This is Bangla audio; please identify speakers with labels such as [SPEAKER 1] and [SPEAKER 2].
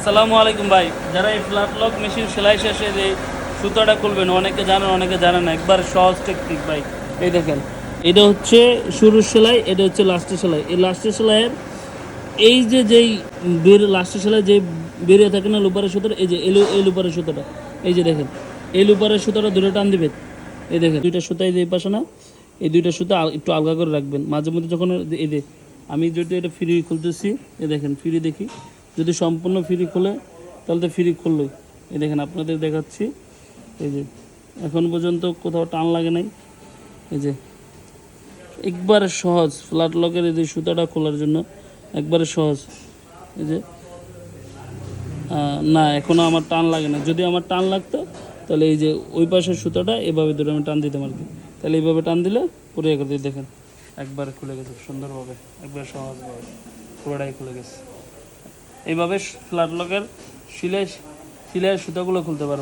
[SPEAKER 1] আসসালামু আলাইকুম ভাই। যারা এই ফ্ল্যাট লক মেশিন সেলাই শেষে যে সুতোটা খুলবেন, অনেকে জানেন অনেকে জানেন না। একবার সহজ টেকনিক ভাই। এই দেখেন, এটা হচ্ছে শুরুর সেলাই, এটা হচ্ছে লাস্টের সেলাই। এই লাস্টের সেলাইয়ের এই যে যেই লাস্টের সেলাই যে বেরিয়ে থাকে না লুপারের সুতোটা, এই যে এই লুপারের সুতোটা, এই যে দেখেন এই লুপারের সুতোটা দূরে টান দিবেন। এই দেখেন দুইটা সুতা এই যে এই পাশে না, এই দুইটা সুতা একটু আলগা করে রাখবেন। মাঝে মধ্যে যখন এই যে আমি যদি এটা ফ্রি খুলতেছি, এই দেখেন ফ্রি দেখি, যদি সম্পূর্ণ ফ্রি খুলে তাহলে তো ফ্রি খুললোই। এই দেখেন আপনাদের দেখাচ্ছি, এই যে এখন পর্যন্ত কোথাও টান লাগে নাই। এই যে একবারে সহজ ফ্ল্যাট লকের এই যে সুতাটা খোলার জন্য একবারে সহজ। এই যে না, এখনও আমার টান লাগে না। যদি আমার টান লাগতো তাহলে এই যে ওই পাশের সুতাটা এভাবে ধরে আমি টান দিতাম আর কি। তাহলে এইভাবে টান দিলে পুরো করে দিয়ে দেখেন একবার খুলে গেছে সুন্দরভাবে, একবার সহজভাবে পুরোটাই খুলে গেছে। এইভাবে ফ্ল্যাট লকের সিলাই সিলাইয়ের সুতাগুলো খুলতে পারবেন।